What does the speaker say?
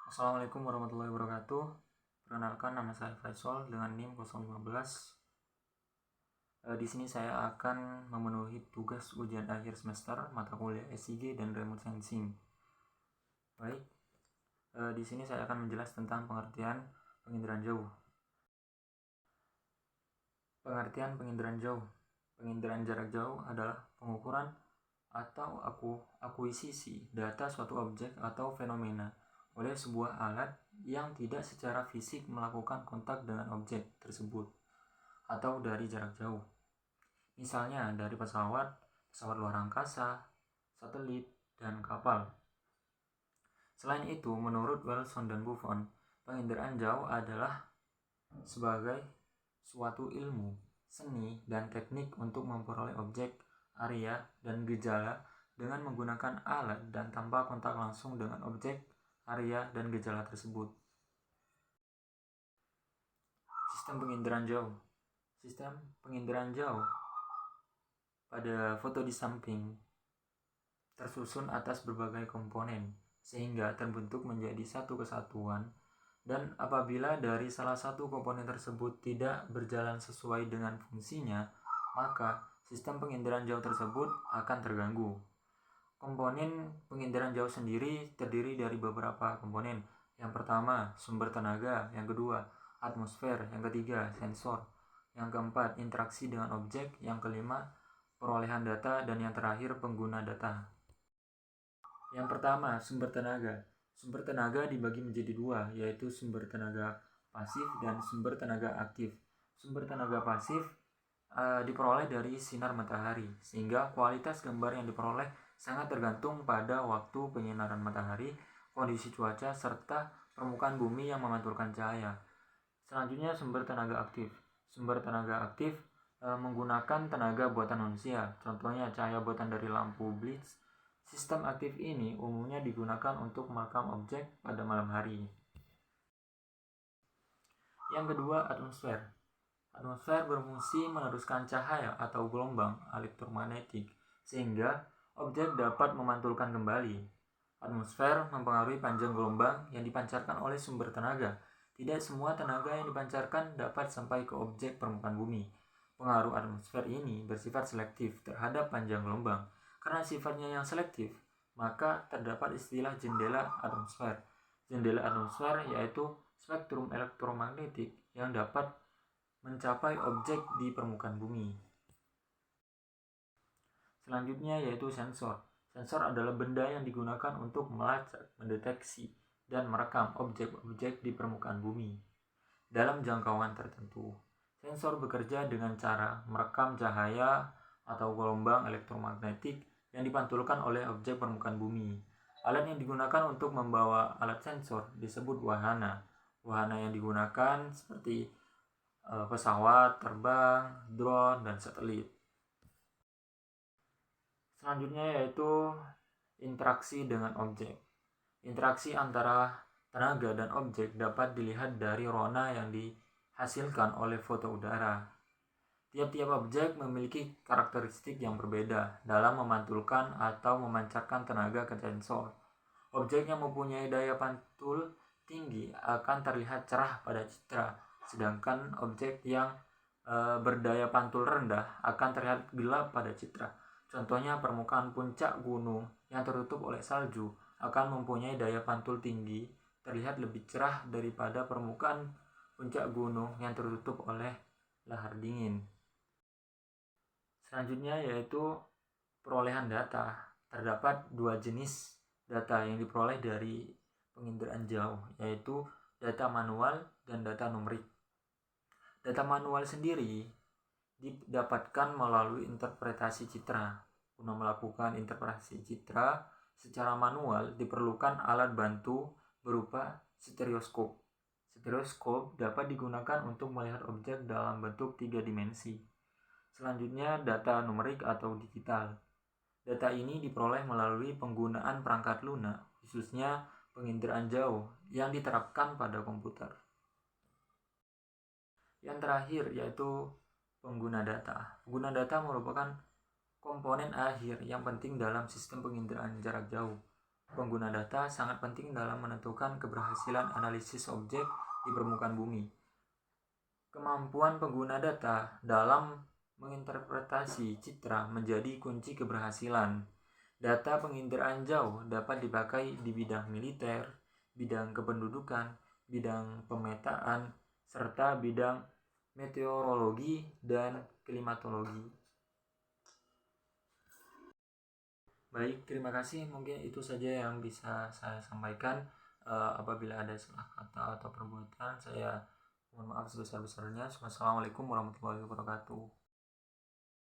Assalamualaikum warahmatullahi wabarakatuh. Perkenalkan, nama saya Faisal dengan NIM 015. Di sini saya akan memenuhi tugas ujian akhir semester mata kuliah SIG dan remote sensing. Baik, di sini saya akan menjelaskan tentang pengertian penginderaan jauh. Pengertian penginderaan jauh. Penginderaan jarak jauh adalah pengukuran atau akuisisi data suatu objek atau fenomena oleh sebuah alat yang tidak secara fisik melakukan kontak dengan objek tersebut atau dari jarak jauh. Misalnya dari pesawat luar angkasa, satelit, dan kapal. Selain itu, menurut Wilson dan Buffon, penginderaan jauh adalah sebagai suatu ilmu, seni, dan teknik untuk memperoleh objek, area, dan gejala dengan menggunakan alat dan tanpa kontak langsung dengan objek, area, dan gejala tersebut. Sistem penginderaan jauh. Sistem penginderaan jauh pada foto di samping tersusun atas berbagai komponen sehingga terbentuk menjadi satu kesatuan, dan apabila dari salah satu komponen tersebut tidak berjalan sesuai dengan fungsinya, maka sistem penginderaan jauh tersebut akan terganggu. Komponen penginderaan jauh sendiri terdiri dari beberapa komponen. Yang pertama, sumber tenaga. Yang kedua, atmosfer. Yang ketiga, sensor. Yang keempat, interaksi dengan objek. Yang kelima, perolehan data. Dan yang terakhir, pengguna data. Yang pertama, sumber tenaga. Sumber tenaga dibagi menjadi dua, yaitu sumber tenaga pasif dan sumber tenaga aktif. Sumber tenaga pasif diperoleh dari sinar matahari, sehingga kualitas gambar yang diperoleh sangat tergantung pada waktu penyinaran matahari, kondisi cuaca, serta permukaan bumi yang memantulkan cahaya. Selanjutnya, sumber tenaga aktif. Sumber tenaga aktif menggunakan tenaga buatan manusia, contohnya cahaya buatan dari lampu blitz. Sistem aktif ini umumnya digunakan untuk merekam objek pada malam hari. Yang kedua, atmosfer. Atmosfer berfungsi meneruskan cahaya atau gelombang elektromagnetik sehingga objek dapat memantulkan kembali. Atmosfer mempengaruhi panjang gelombang yang dipancarkan oleh sumber tenaga. Tidak semua tenaga yang dipancarkan dapat sampai ke objek permukaan bumi. Pengaruh atmosfer ini bersifat selektif terhadap panjang gelombang. Karena sifatnya yang selektif, maka terdapat istilah jendela atmosfer. Jendela atmosfer yaitu spektrum elektromagnetik yang dapat mencapai objek di permukaan bumi. Selanjutnya yaitu sensor. Sensor adalah benda yang digunakan untuk melacak, mendeteksi, dan merekam objek-objek di permukaan bumi dalam jangkauan tertentu. Sensor bekerja dengan cara merekam cahaya atau gelombang elektromagnetik yang dipantulkan oleh objek permukaan bumi. Alat yang digunakan untuk membawa alat sensor disebut wahana. Wahana yang digunakan seperti pesawat terbang, drone, dan satelit. Selanjutnya yaitu interaksi dengan objek. Interaksi antara tenaga dan objek dapat dilihat dari rona yang dihasilkan oleh foto udara. Tiap-tiap objek memiliki karakteristik yang berbeda dalam memantulkan atau memancarkan tenaga ke sensor. Objek yang mempunyai daya pantul tinggi akan terlihat cerah pada citra, sedangkan objek yang berdaya pantul rendah akan terlihat gelap pada citra. Contohnya, permukaan puncak gunung yang tertutup oleh salju akan mempunyai daya pantul tinggi, terlihat lebih cerah daripada permukaan puncak gunung yang tertutup oleh lahar dingin. Selanjutnya yaitu perolehan data. Terdapat dua jenis data yang diperoleh dari penginderaan jauh, yaitu data manual dan data numerik. Data manual sendiri didapatkan melalui interpretasi citra. Untuk melakukan interpretasi citra secara manual diperlukan alat bantu berupa stereoskop. Stereoskop dapat digunakan untuk melihat objek dalam bentuk 3 dimensi. Selanjutnya, data numerik atau digital. Data ini diperoleh melalui penggunaan perangkat lunak, khususnya penginderaan jauh yang diterapkan pada komputer. Yang terakhir yaitu pengguna data. Pengguna data merupakan komponen akhir yang penting dalam sistem penginderaan jarak jauh. pengguna data sangat penting dalam menentukan keberhasilan analisis objek di permukaan bumi. Kemampuan pengguna data dalam menginterpretasi citra menjadi kunci keberhasilan. Data penginderaan jauh dapat dipakai di bidang militer, bidang kependudukan, bidang pemetaan, serta bidang meteorologi dan klimatologi. Baik, terima kasih. Mungkin itu saja yang bisa saya sampaikan. Apabila ada salah kata atau perbuatan, saya mohon maaf sebesar-besarnya. Wassalamualaikum warahmatullahi wabarakatuh.